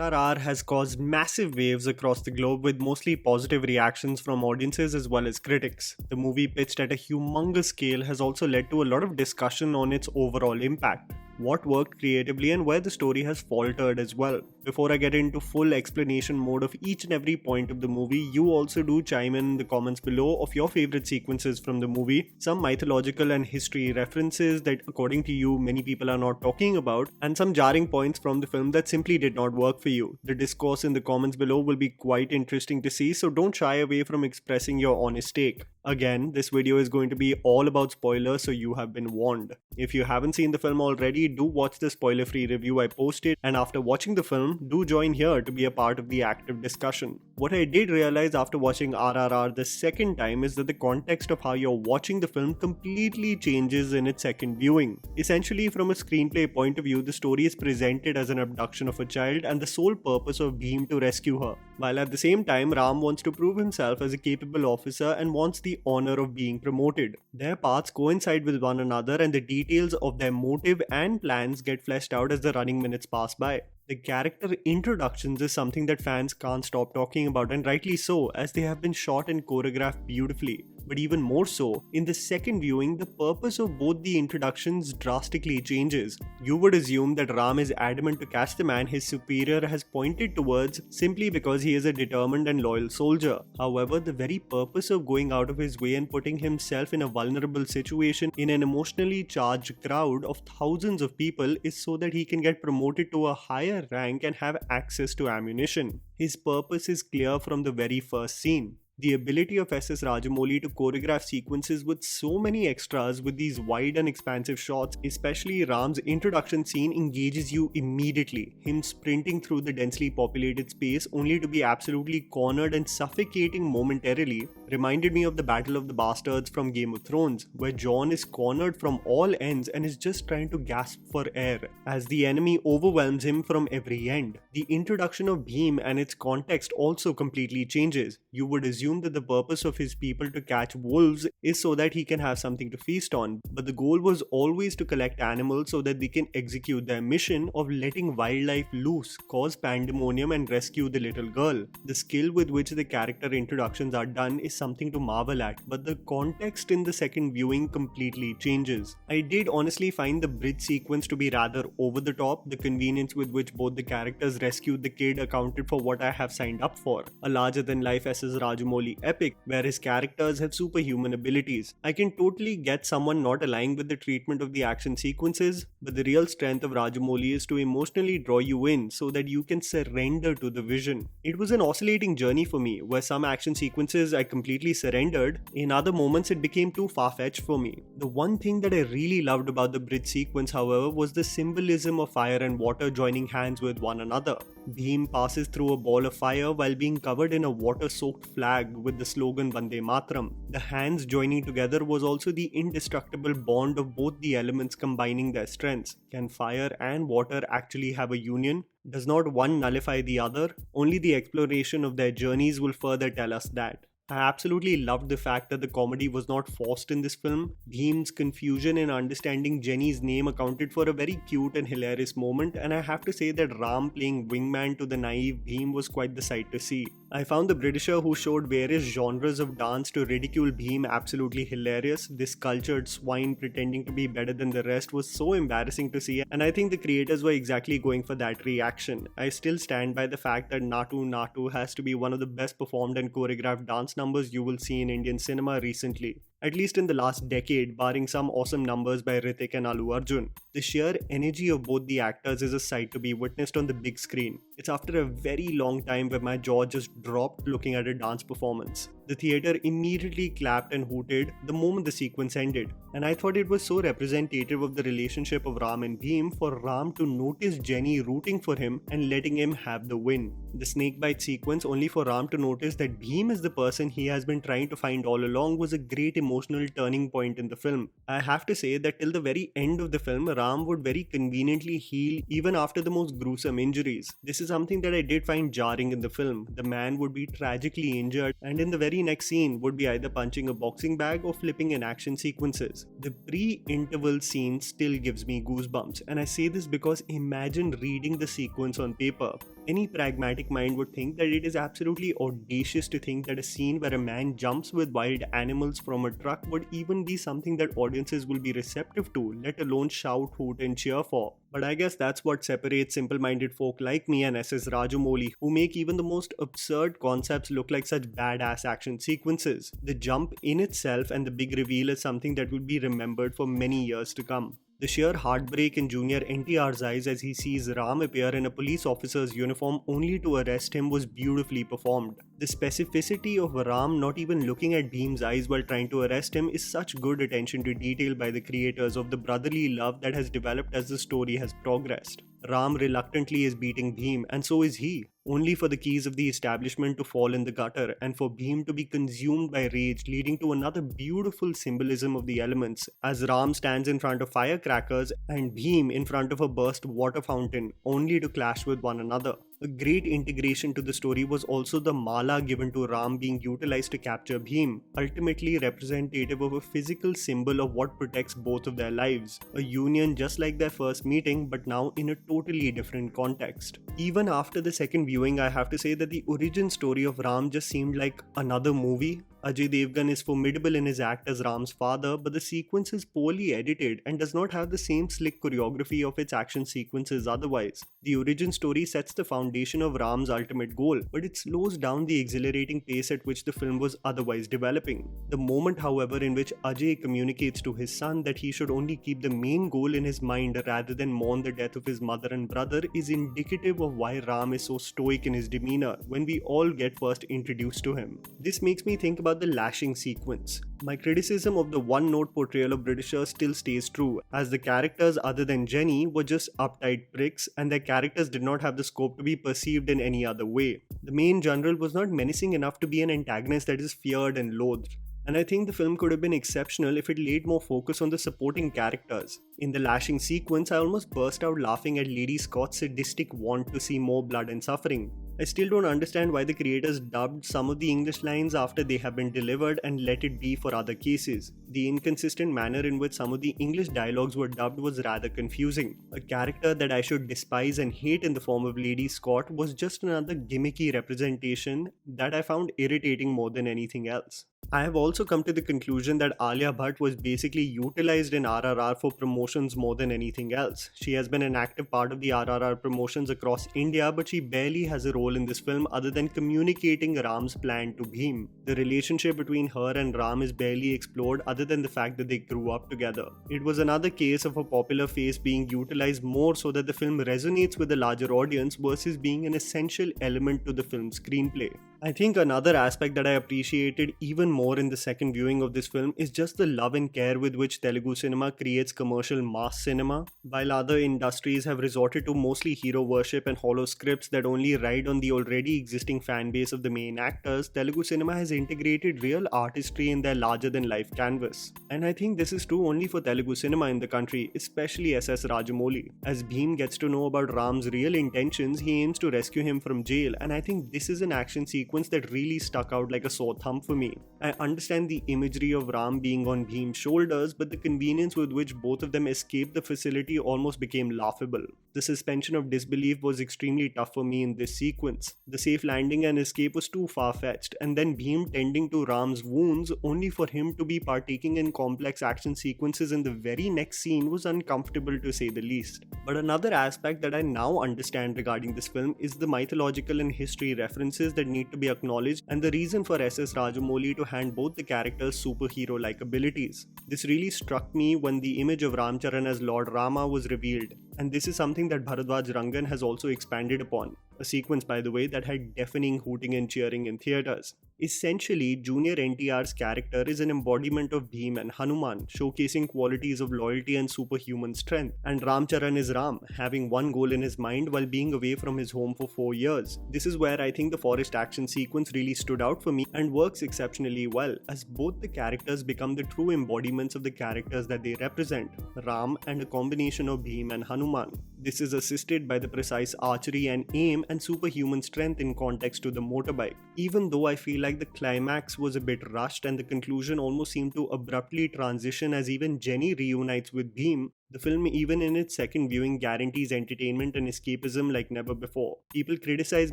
RRR has caused massive waves across the globe with mostly positive reactions from audiences as well as critics. The movie, pitched at a humongous scale, has also led to a lot of discussion on its overall impact, what worked creatively and where the story has faltered as well. Before I get into full explanation mode of each and every point of the movie, you also do chime in the comments below of your favorite sequences from the movie, some mythological and history references that according to you many people are not talking about, and some jarring points from the film that simply did not work for you. The discourse in the comments below will be quite interesting to see, so don't shy away from expressing your honest take. Again, this video is going to be all about spoilers, so you have been warned. If you haven't seen the film already, do watch the spoiler-free review I posted, and after watching the film, do join here to be a part of the active discussion. What I did realize after watching RRR the second time is that the context of how you're watching the film completely changes in its second viewing. Essentially, from a screenplay point of view, the story is presented as an abduction of a child and the sole purpose of Bhim to rescue her, while at the same time Ram wants to prove himself as a capable officer and wants the honor of being promoted. Their paths coincide with one another and the details of their motive and plans get fleshed out as the running minutes pass by. The character introductions is something that fans can't stop talking about, and rightly so, as they have been shot and choreographed beautifully. But even more so, in the second viewing, the purpose of both the introductions drastically changes. You would assume that Ram is adamant to catch the man his superior has pointed towards simply because he is a determined and loyal soldier. However, the very purpose of going out of his way and putting himself in a vulnerable situation in an emotionally charged crowd of thousands of people is so that he can get promoted to a higher rank and have access to ammunition. His purpose is clear from the very first scene. The ability of SS Rajamouli to choreograph sequences with so many extras with these wide and expansive shots, especially Ram's introduction scene, engages you immediately. Him sprinting through the densely populated space only to be absolutely cornered and suffocating momentarily reminded me of the Battle of the Bastards from Game of Thrones, where Jon is cornered from all ends and is just trying to gasp for air as the enemy overwhelms him from every end. The introduction of Bhim and its context also completely changes. You would assume that the purpose of his people to catch wolves is so that he can have something to feast on, but the goal was always to collect animals so that they can execute their mission of letting wildlife loose, cause pandemonium and rescue the little girl. The skill with which the character introductions are done is something to marvel at, but the context in the second viewing completely changes. I did honestly find the bridge sequence to be rather over the top. The convenience with which both the characters rescued the kid accounted for what I have signed up for, a larger than life SS Rajamouli epic where his characters have superhuman abilities. I can totally get someone not aligning with the treatment of the action sequences, but the real strength of Rajamouli is to emotionally draw you in so that you can surrender to the vision. It was an oscillating journey for me, where some action sequences I completely surrendered, in other moments it became too far-fetched for me. The one thing that I really loved about the bridge sequence, however, was the symbolism of fire and water joining hands with one another. Bhim passes through a ball of fire while being covered in a water-soaked flag with the slogan Vande Matram. The hands joining together was also the indestructible bond of both the elements combining their strengths. Can fire and water actually have a union? Does not one nullify the other? Only the exploration of their journeys will further tell us that. I absolutely loved the fact that the comedy was not forced in this film. Bhim's confusion in understanding Jenny's name accounted for a very cute and hilarious moment, and I have to say that Ram playing wingman to the naive Bhim was quite the sight to see. I found the Britisher who showed various genres of dance to ridicule Bhim absolutely hilarious. This cultured swine pretending to be better than the rest was so embarrassing to see, and I think the creators were exactly going for that reaction. I still stand by the fact that Natu Natu has to be one of the best performed and choreographed dance numbers you will see in Indian cinema recently, at least in the last decade, barring some awesome numbers by Hrithik and Allu Arjun. The sheer energy of both the actors is a sight to be witnessed on the big screen. It's after a very long time where my jaw just dropped looking at a dance performance. The theatre immediately clapped and hooted the moment the sequence ended, and I thought it was so representative of the relationship of Ram and Bhim for Ram to notice Jenny rooting for him and letting him have the win. The snakebite sequence only for Ram to notice that Bhim is the person he has been trying to find all along was a great emotional turning point in the film. I have to say that till the very end of the film, Ram would very conveniently heal even after the most gruesome injuries. This is something that I did find jarring in the film. The man would be tragically injured and in the very next scene would be either punching a boxing bag or flipping in action sequences. The pre-interval scene still gives me goosebumps, and I say this because imagine reading the sequence on paper. Any pragmatic mind would think that it is absolutely audacious to think that a scene where a man jumps with wild animals from a truck would even be something that audiences will be receptive to, let alone shout, hoot, and cheer for. But I guess that's what separates simple-minded folk like me and SS Rajamouli, who make even the most absurd concepts look like such badass action sequences. The jump in itself and the big reveal is something that will be remembered for many years to come. The sheer heartbreak in Junior NTR's eyes as he sees Ram appear in a police officer's uniform only to arrest him was beautifully performed. The specificity of Ram not even looking at Bhim's eyes while trying to arrest him is such good attention to detail by the creators of the brotherly love that has developed as the story has progressed. Ram reluctantly is beating Bhim, and so is he, only for the keys of the establishment to fall in the gutter and for Bhim to be consumed by rage, leading to another beautiful symbolism of the elements as Ram stands in front of firecrackers and Bhim in front of a burst water fountain, only to clash with one another. A great integration to the story was also the mala given to Ram being utilized to capture Bhim, ultimately representative of a physical symbol of what protects both of their lives. A union just like their first meeting, but now in a totally different context. Even after the second viewing, I have to say that the origin story of Ram just seemed like another movie. Ajay Devgan is formidable in his act as Ram's father, but the sequence is poorly edited and does not have the same slick choreography of its action sequences otherwise. The origin story sets the foundation of Ram's ultimate goal, but it slows down the exhilarating pace at which the film was otherwise developing. The moment, however, in which Ajay communicates to his son that he should only keep the main goal in his mind rather than mourn the death of his mother and brother is indicative of why Ram is so stoic in his demeanor when we all get first introduced to him. This makes me think about the lashing sequence. My criticism of the one-note portrayal of Britishers still stays true, as the characters other than Jenny were just uptight pricks and their characters did not have the scope to be perceived in any other way. The main general was not menacing enough to be an antagonist that is feared and loathed. And I think the film could have been exceptional if it laid more focus on the supporting characters. In the lashing sequence, I almost burst out laughing at Lady Scott's sadistic want to see more blood and suffering. I still don't understand why the creators dubbed some of the English lines after they have been delivered and let it be for other cases. The inconsistent manner in which some of the English dialogues were dubbed was rather confusing. A character that I should despise and hate in the form of Lady Scott was just another gimmicky representation that I found irritating more than anything else. I have also come to the conclusion that Alia Bhatt was basically utilized in RRR for promotions more than anything else. She has been an active part of the RRR promotions across India, but she barely has a role in this film other than communicating Ram's plan to Bhim. The relationship between her and Ram is barely explored other than the fact that they grew up together. It was another case of a popular face being utilized more so that the film resonates with a larger audience versus being an essential element to the film's screenplay. I think another aspect that I appreciated even more in the second viewing of this film is just the love and care with which Telugu cinema creates commercial mass cinema. While other industries have resorted to mostly hero worship and hollow scripts that only ride on the already existing fan base of the main actors, Telugu cinema has integrated real artistry in their larger-than-life canvas. And I think this is true only for Telugu cinema in the country, especially SS Rajamouli. As Bhim gets to know about Ram's real intentions, he aims to rescue him from jail, and I think this is an action sequence that really stuck out like a sore thumb for me. I understand the imagery of Ram being on Bhim's shoulders, but the convenience with which both of them escaped the facility almost became laughable. The suspension of disbelief was extremely tough for me in this sequence. The safe landing and escape was too far-fetched, and then Bhim tending to Ram's wounds only for him to be partaking in complex action sequences in the very next scene was uncomfortable to say the least. But another aspect that I now understand regarding this film is the mythological and history references that need to be acknowledged and the reason for SS Rajamouli to hand both the characters superhero-like abilities. This really struck me when the image of Ram Charan as Lord Rama was revealed, and this is something that Bharadwaj Rangan has also expanded upon. A sequence, by the way, that had deafening hooting and cheering in theatres. Essentially, Junior NTR's character is an embodiment of Bhim and Hanuman, showcasing qualities of loyalty and superhuman strength. And Ram Charan is Ram, having one goal in his mind while being away from his home for 4 years. This is where I think the forest action sequence really stood out for me and works exceptionally well, as both the characters become the true embodiments of the characters that they represent, Ram and a combination of Bhim and Hanuman. This is assisted by the precise archery and aim and superhuman strength in context to the motorbike. Even though I feel like the climax was a bit rushed and the conclusion almost seemed to abruptly transition as even Jenny reunites with Bhim, The film, even in its second viewing, guarantees entertainment and escapism like never before. People criticize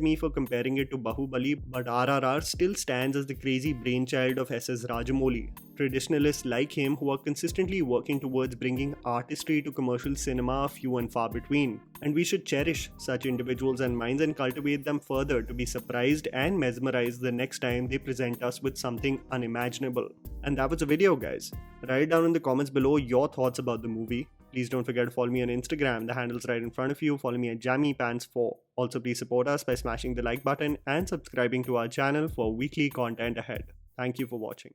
me for comparing it to Bahubali, but RRR still stands as the crazy brainchild of SS Rajamouli. Traditionalists like him who are consistently working towards bringing artistry to commercial cinema are few and far between. And we should cherish such individuals and minds and cultivate them further to be surprised and mesmerized the next time they present us with something unimaginable. And that was the video, guys. Write down in the comments below your thoughts about the movie. Please don't forget to follow me on Instagram. The handle's right in front of you. Follow me at JammyPants4. Also, please support us by smashing the like button and subscribing to our channel for weekly content ahead. Thank you for watching.